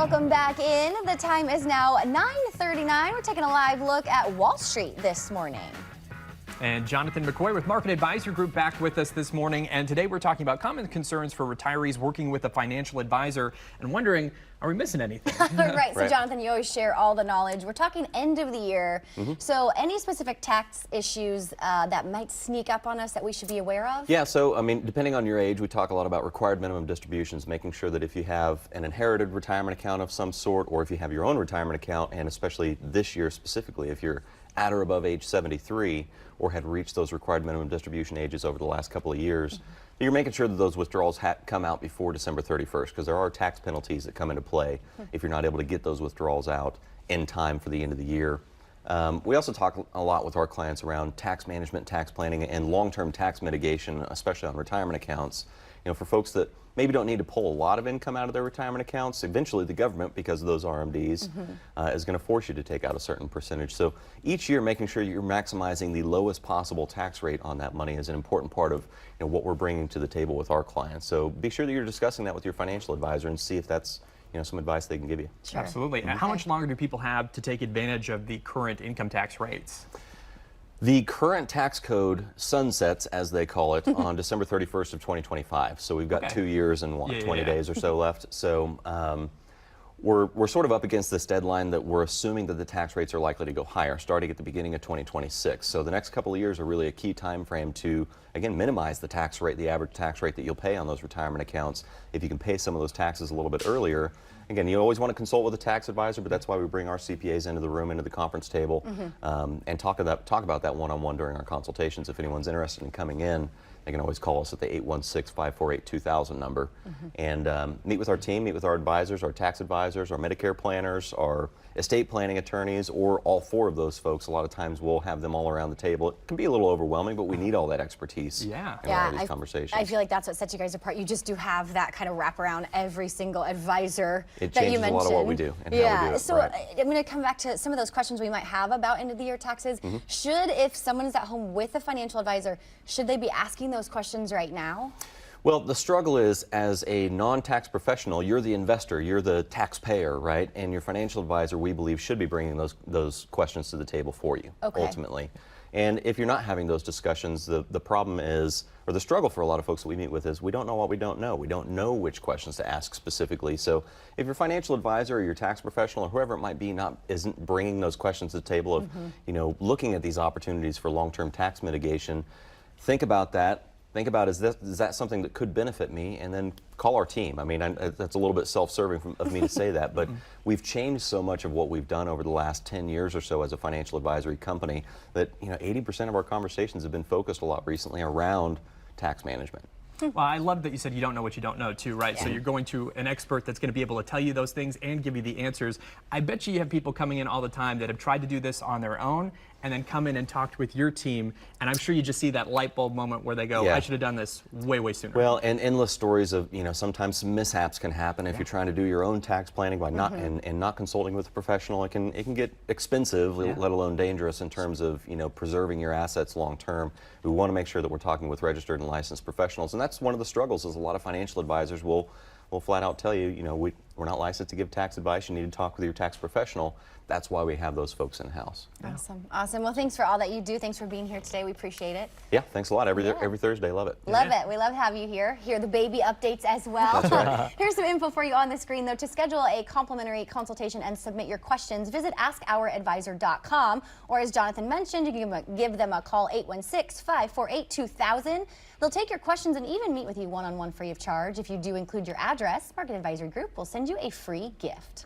Welcome back in. The time is now 9:39. We're taking a live look at Wall Street this morning. And Jonathon McCoy with Market Advisor Group back with us this morning. And today we're talking about common concerns for retirees working with a financial advisor and wondering, are we missing anything? Right. So, Jonathon, you always share all the knowledge. We're talking end of the year. So any specific tax issues that might sneak up on us that we should be aware of? Yeah, so, I mean, depending on your age, we talk a lot about required minimum distributions, making sure that if you have an inherited retirement account of some sort, or if you have your own retirement account, and especially this year specifically, if you're at or above age 73 or had reached those required minimum distribution ages over the last couple of years, you're making sure that those withdrawals come out before December 31st, because there are tax penalties that come into play if you're not able to get those withdrawals out in time for the end of the year. We also talk a lot with our clients around tax management, tax planning, and long-term tax mitigation, especially on retirement accounts. You know, for folks that maybe don't need to pull a lot of income out of their retirement accounts, eventually the government, because of those RMDs, is going to force you to take out a certain percentage. So each year, making sure you're maximizing the lowest possible tax rate on that money is an important part of what we're bringing to the table with our clients. So be sure that you're discussing that with your financial advisor and see if that's some advice they can give you. Sure. Absolutely. How much longer do people have to take advantage of the current income tax rates? The current tax code sunsets, as they call it, on December 31st of 2025. So we've got 2 years and 20 days or so left. So we're sort of up against this deadline that we're assuming that the tax rates are likely to go higher, starting at the beginning of 2026. So the next couple of years are really a key time frame to, again, minimize the tax rate, the average tax rate that you'll pay on those retirement accounts. If you can pay some of those taxes a little bit earlier, again, you always want to consult with a tax advisor, but that's why we bring our CPAs into the room, into the conference table, and talk about that one-on-one during our consultations. If anyone's interested in coming in, they can always call us at the 816-548-2000 number and meet with our team, meet with our advisors, our tax advisors, our Medicare planners, our estate planning attorneys, or all four of those folks. A lot of times we'll have them all around the table. It can be a little overwhelming, but we need all that expertise in all these conversations. I feel like that's what sets you guys apart. You just do have that kind of wraparound every single advisor that you mentioned. It changes a lot of what we do and how we do it. So I'm going to come back to some of those questions we might have about end of the year taxes. If someone is at home with a financial advisor, should they be asking those questions right now? Well, the struggle is, as a non-tax professional, you're the investor, you're the taxpayer, right? And your financial advisor, we believe, should be bringing those questions to the table for you, ultimately. And if you're not having those discussions, the problem is, or the struggle for a lot of folks that we meet with is, we don't know what we don't know. We don't know which questions to ask specifically. So if your financial advisor or your tax professional or whoever it might be isn't bringing those questions to the table of, looking at these opportunities for long-term tax mitigation, think about that. Think about, is that something that could benefit me? And then call our team. I mean, that's a little bit self-serving of me to say that, but we've changed so much of what we've done over the last 10 years or so as a financial advisory company that 80% of our conversations have been focused a lot recently around tax management. Well, I love that you said you don't know what you don't know, too, right? So you're going to an expert that's going to be able to tell you those things and give you the answers. I bet you have people coming in all the time that have tried to do this on their own and then come in and talked with your team, and I'm sure you just see that light bulb moment where they go, I should have done this way, way sooner. Well, and endless stories of, sometimes some mishaps can happen if you're trying to do your own tax planning by not not consulting with a professional. It can get expensive, let alone dangerous in terms of, preserving your assets long term. We want to make sure that we're talking with registered and licensed professionals, and that's one of the struggles. Is a lot of financial advisors will flat out tell you, we're not licensed to give tax advice. You need to talk with your tax professional. That's why we have those folks in-house. Awesome. Well, thanks for all that you do. Thanks for being here today. We appreciate it. Yeah, thanks a lot. Every Thursday, love it. Love it. We love to have you here. Hear the baby updates as well. That's right. Here's some info for you on the screen, though. To schedule a complimentary consultation and submit your questions, visit askouradvisor.com, or as Jonathon mentioned, you can give them a call, 816-548-2000. They'll take your questions and even meet with you one-on-one free of charge. If you do include your address, Market Advisory Group will send you a free gift.